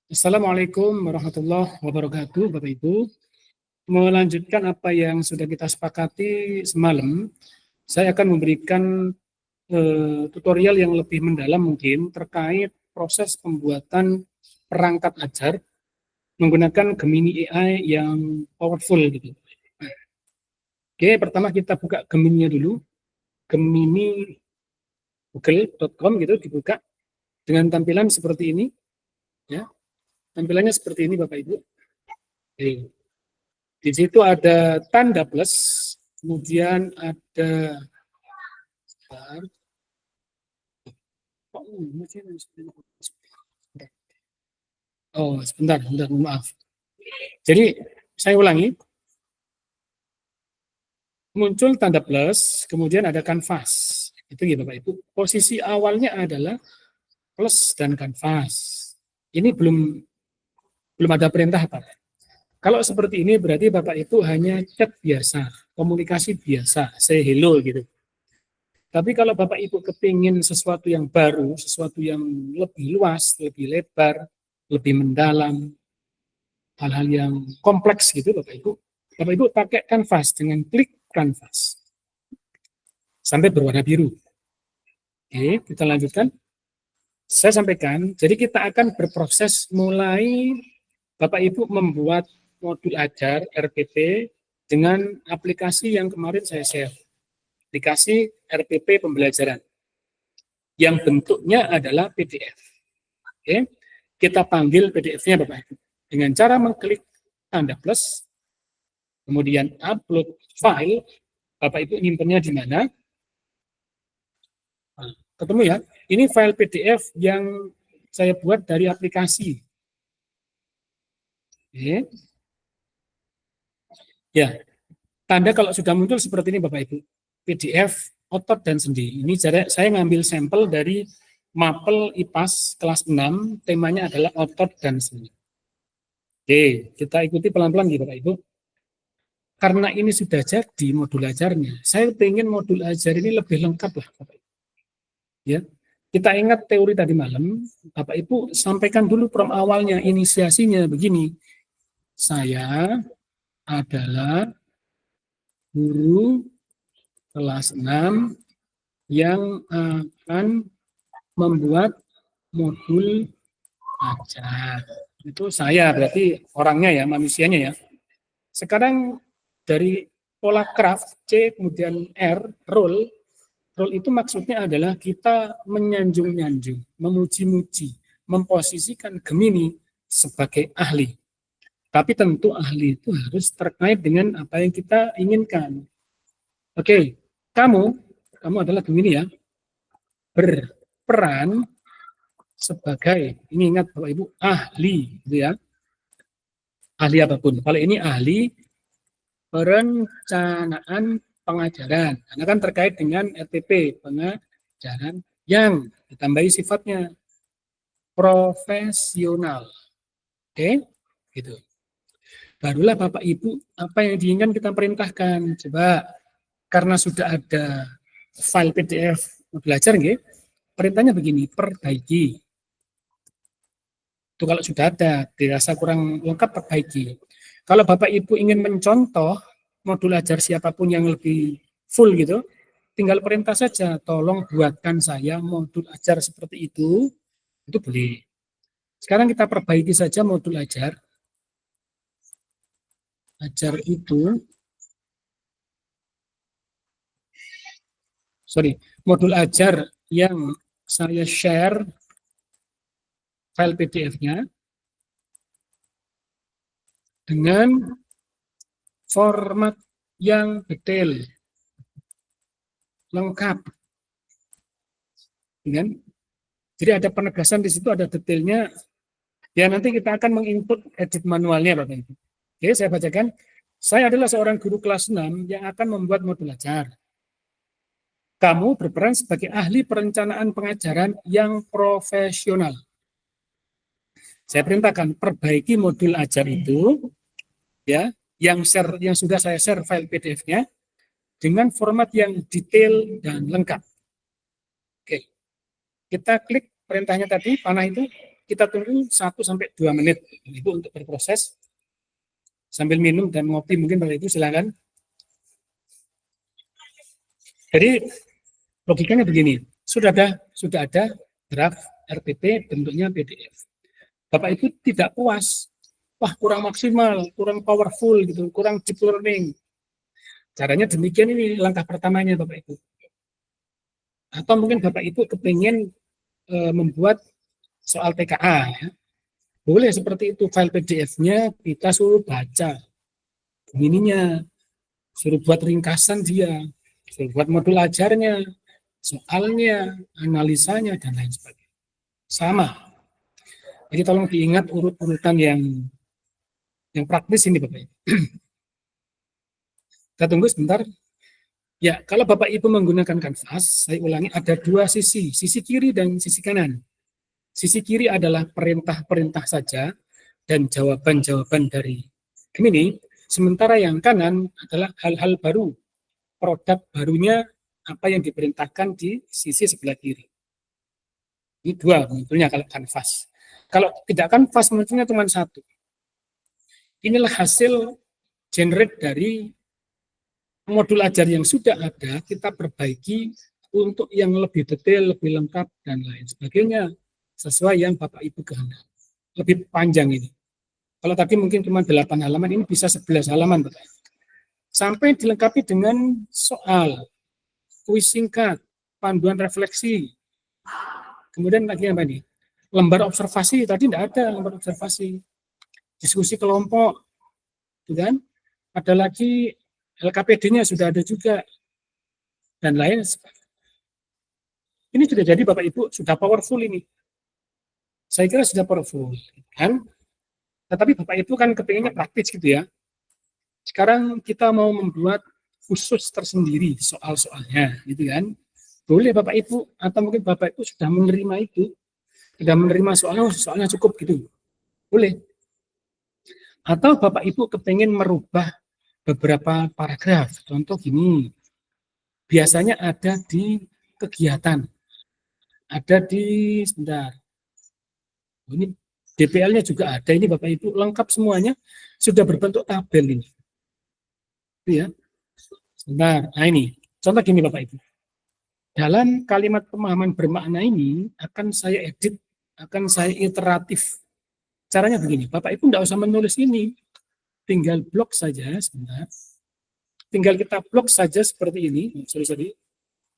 Assalamualaikum warahmatullahi wabarakatuh, Bapak Ibu. Melanjutkan apa yang sudah kita sepakati semalam, saya akan memberikan tutorial yang lebih mendalam mungkin terkait proses pembuatan perangkat ajar menggunakan Gemini AI yang powerful gitu. Oke, pertama kita buka Gemini-nya dulu. Gemini google.com gitu dibuka dengan tampilan seperti ini ya. Tampilannya seperti ini Bapak Ibu. Oke. Di situ ada tanda plus, kemudian ada sebentar, maaf. Jadi saya ulangi, muncul tanda plus, kemudian ada kanvas. Itu ya Bapak Ibu. Posisi awalnya adalah plus dan kanvas. Ini belum ada perintah apa. Kalau seperti ini berarti Bapak Ibu hanya chat biasa, komunikasi biasa, say hello gitu. Tapi kalau Bapak Ibu kepingin sesuatu yang baru, sesuatu yang lebih luas, lebih lebar, lebih mendalam, hal-hal yang kompleks gitu Bapak Ibu pakai kanvas dengan klik kanvas sampai berwarna biru. Oke, kita lanjutkan. Saya sampaikan, jadi kita akan berproses mulai Bapak Ibu membuat modul ajar RPP dengan aplikasi yang kemarin saya share. Aplikasi RPP pembelajaran yang bentuknya adalah PDF. Oke, kita panggil PDF-nya Bapak Ibu dengan cara mengklik tanda plus, kemudian upload file. Bapak Ibu nyimpennya di mana? Nah, ketemu ya? Ini file PDF yang saya buat dari aplikasi. Oke. Ya, tanda kalau sudah muncul seperti ini Bapak Ibu. PDF otot dan sendi. Ini saya ngambil sampel dari Mapel IPAS kelas 6, temanya adalah otot dan sendi. Oke, kita ikuti pelan-pelan gitu Bapak Ibu. Karena ini sudah jadi modul ajarnya, saya ingin modul ajar ini lebih lengkap lah Bapak Ibu. Ya, kita ingat teori tadi malam, Bapak Ibu sampaikan dulu prom awalnya, inisiasinya begini. Saya adalah guru kelas 6 yang akan membuat modul ajar. Itu saya, berarti orangnya ya, manusianya ya. Sekarang dari pola craft, C kemudian R, role itu maksudnya adalah kita menyanjung-nyanjung, memuji-muji, memposisikan Gemini sebagai ahli. Tapi tentu ahli itu harus terkait dengan apa yang kita inginkan. Oke, kamu adalah Gemini ya, berperan sebagai, ini ingat Bapak Ibu, ahli, gitu ya. Ahli apapun. Kalau ini ahli perencanaan pengajaran, karena kan terkait dengan RTP, pengajaran yang ditambahi sifatnya profesional. Oke, gitu. Barulah Bapak Ibu, apa yang diinginkan kita perintahkan. Coba, karena sudah ada file PDF belajar, nggih, perintahnya begini, perbaiki. Itu kalau sudah ada, dirasa kurang lengkap, perbaiki. Kalau Bapak Ibu ingin mencontoh modul ajar siapapun yang lebih full gitu, tinggal perintah saja, tolong buatkan saya modul ajar seperti itu boleh. Sekarang kita perbaiki saja modul ajar. Ajar itu, modul ajar yang saya share file PDF-nya dengan format yang detail, lengkap. Jadi ada penegasan di situ, ada detailnya. Ya nanti kita akan menginput edit manualnya Bapak Ibu. Oke, saya bacakan. Saya adalah seorang guru kelas 6 yang akan membuat modul ajar. Kamu berperan sebagai ahli perencanaan pengajaran yang profesional. Saya perintahkan perbaiki modul ajar itu, ya, yang sudah saya share file PDF-nya dengan format yang detail dan lengkap. Oke, kita klik perintahnya tadi, panah itu. kita tunggu 1-2 menit Ibu untuk berproses sambil minum dan ngopi mungkin Bapak Ibu silakan. Jadi logikanya begini, sudah ada draft RPP bentuknya PDF. Bapak Ibu tidak puas, wah kurang maksimal, kurang powerful gitu, kurang deep learning. Caranya demikian, ini langkah pertamanya Bapak Ibu. Atau mungkin Bapak Ibu kepingin membuat soal TKA, ya. Boleh seperti itu, file PDF-nya kita suruh baca, ininya, suruh buat ringkasan dia, suruh buat modul ajarnya, soalnya, analisanya, dan lain sebagainya. Sama. Jadi tolong diingat urut-urutan yang praktis ini Bapak Ibu. Kita tunggu sebentar. Ya, kalau Bapak Ibu menggunakan kanvas, saya ulangi, ada dua sisi kiri dan sisi kanan. Sisi kiri adalah perintah-perintah saja dan jawaban-jawaban dari Gemini, sementara yang kanan adalah hal-hal baru, produk barunya apa yang diperintahkan di sisi sebelah kiri. Ini dua munculnya kalau kanvas. Kalau tidak kanvas munculnya cuma satu. Inilah hasil generate dari modul ajar yang sudah ada, kita perbaiki untuk yang lebih detail, lebih lengkap, dan lain sebagainya, sesuai yang Bapak Ibu kehendak. Lebih panjang ini. Kalau tadi mungkin cuma 8 halaman, ini bisa 11 halaman. Bapak. Sampai dilengkapi dengan soal, kuis singkat, panduan refleksi. Kemudian lagi apa nih? Lembar observasi, tadi tidak ada lembar observasi. Diskusi kelompok, kan? Ada lagi LKPD-nya sudah ada juga, dan lain sebagainya. Ini sudah jadi Bapak Ibu, sudah powerful ini. Saya kira sudah powerful, kan? Tetapi Bapak Ibu kan kepinginnya praktis gitu ya. Sekarang kita mau membuat khusus tersendiri soal-soalnya, gitu kan? Boleh Bapak Ibu, atau mungkin Bapak Ibu sudah menerima itu, sudah menerima soalnya cukup gitu. Boleh. Atau Bapak Ibu kepingin merubah beberapa paragraf. Contoh gini, biasanya ada di kegiatan, ada di, sebentar, ini DPL-nya juga ada, ini Bapak Ibu lengkap semuanya, sudah berbentuk tabel ini. Itu ya. Sebentar, nah ini, contoh gini Bapak Ibu. Dalam kalimat pemahaman bermakna ini akan saya edit, akan saya iteratif. Caranya begini, Bapak Ibu tidak usah menulis ini, tinggal blok saja, sebentar. Tinggal kita blok saja seperti ini, sorry.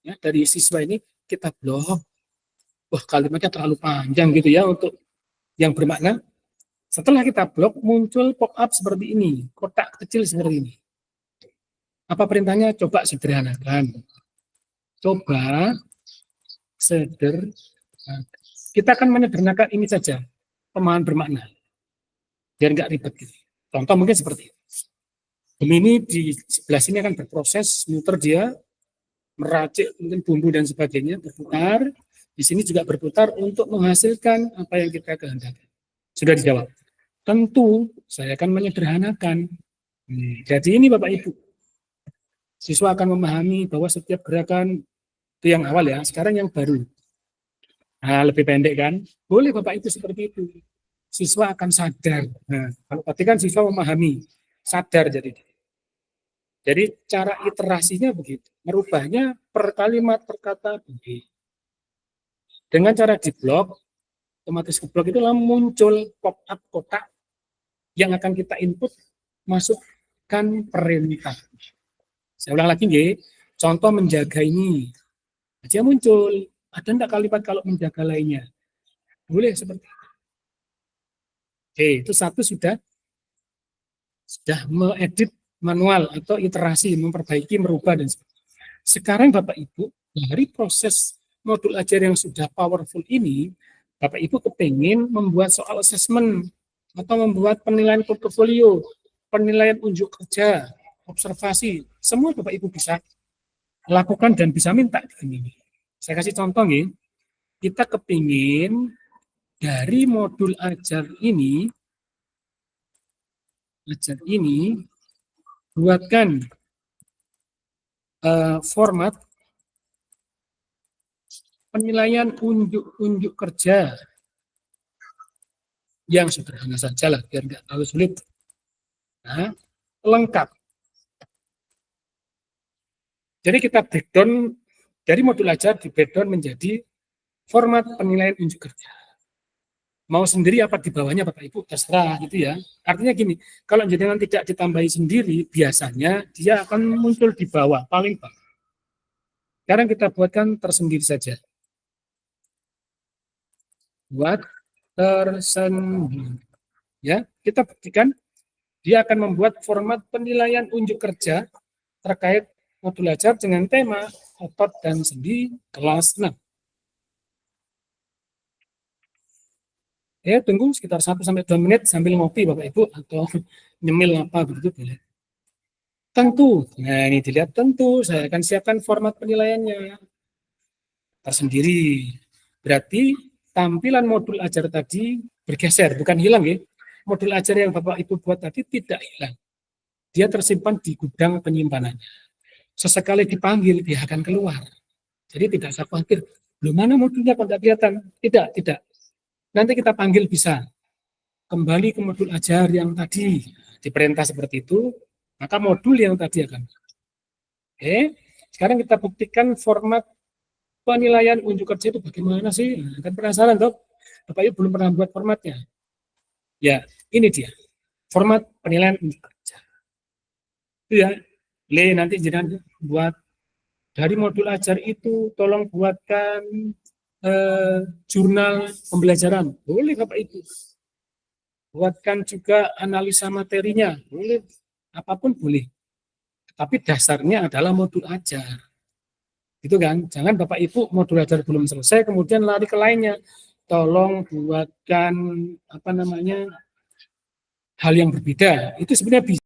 Ya, dari siswa ini kita blok. Wah, kalimatnya terlalu panjang gitu ya untuk yang bermakna. Setelah kita blok, muncul pop-up seperti ini, kotak kecil seperti ini. Apa perintahnya? Coba sederhanakan. Coba sederhanakan. Kita akan menyederhanakan ini saja, pemahaman bermakna. Biar nggak ribet gitu. Contoh mungkin seperti itu. Gemini di sebelah sini akan berproses, muter dia, meracik mungkin bumbu dan sebagainya, berputar. Di sini juga berputar untuk menghasilkan apa yang kita kehendaki. Sudah dijawab. Tentu saya akan menyederhanakan. Jadi ini Bapak Ibu, siswa akan memahami bahwa setiap gerakan itu yang awal ya, sekarang yang baru. Nah, lebih pendek kan? Boleh Bapak Ibu seperti itu. Siswa akan sadar. Nah, kalau tadi kan siswa memahami, sadar jadi. Jadi cara iterasinya begitu. Merubahnya per kalimat, per kata begitu. Dengan cara di blok, otomatis ke blok itu muncul pop-up kotak yang akan kita input, masukkan perintah. Saya ulang lagi, ya. Contoh menjaga ini. Dia muncul. Ada enggak kalimat kalau menjaga lainnya? Boleh seperti itu. Oke, itu satu sudah mengedit manual atau iterasi, memperbaiki, merubah, dan sebagainya. Sekarang Bapak Ibu, dari proses modul ajar yang sudah powerful ini, Bapak Ibu kepingin membuat soal assessment atau membuat penilaian portofolio, penilaian unjuk kerja, observasi, semua Bapak Ibu bisa lakukan dan bisa minta ini. Saya kasih contoh nih, kita kepingin dari modul ajar ini buatkan format penilaian unjuk kerja yang sederhana saja lah, biar nggak terlalu sulit. Nah, lengkap. Jadi kita breakdown dari modul ajar di breakdown menjadi format penilaian unjuk kerja. Mau sendiri apa di bawahnya Bapak Ibu, terserah gitu ya. Artinya gini, kalau jenengan tidak ditambahi sendiri, biasanya dia akan muncul di bawah, paling bawah. Sekarang kita buatkan tersendiri saja. Buat tersendiri. Ya, kita buktikan dia akan membuat format penilaian unjuk kerja terkait modul ajar dengan tema otot dan sendi kelas 6. Ya, tunggu sekitar 1-2 menit sambil ngopi Bapak Ibu atau nyemil apa begitu boleh. Tentu, nah ini dilihat tentu saya akan siapkan format penilaiannya tersendiri. Berarti tampilan modul ajar tadi bergeser, bukan hilang ya. Modul ajar yang Bapak Ibu buat tadi tidak hilang. Dia tersimpan di gudang penyimpanannya. Sesekali dipanggil, dia akan keluar. Jadi tidak usah khawatir, belum mana modulnya kok tidak kelihatan. Tidak, tidak. Nanti kita panggil bisa. Kembali ke modul ajar yang tadi. Diperintah seperti itu, maka modul yang tadi akan. Oke, sekarang kita buktikan format penilaian unjuk kerja itu bagaimana sih? Kan penasaran dok? Bapak Ibu belum pernah buat formatnya. Ya, ini dia. Format penilaian unjuk kerja. Itu ya. Nanti jangan buat dari modul ajar itu tolong buatkan jurnal pembelajaran. Boleh Bapak Ibu. Buatkan juga analisa materinya. Boleh. Apapun boleh. Tapi dasarnya adalah modul ajar. Gitu kan? Jangan Bapak Ibu modul ajar belum selesai kemudian lari ke lainnya. Tolong buatkan hal yang berbeda. Itu sebenarnya bisa.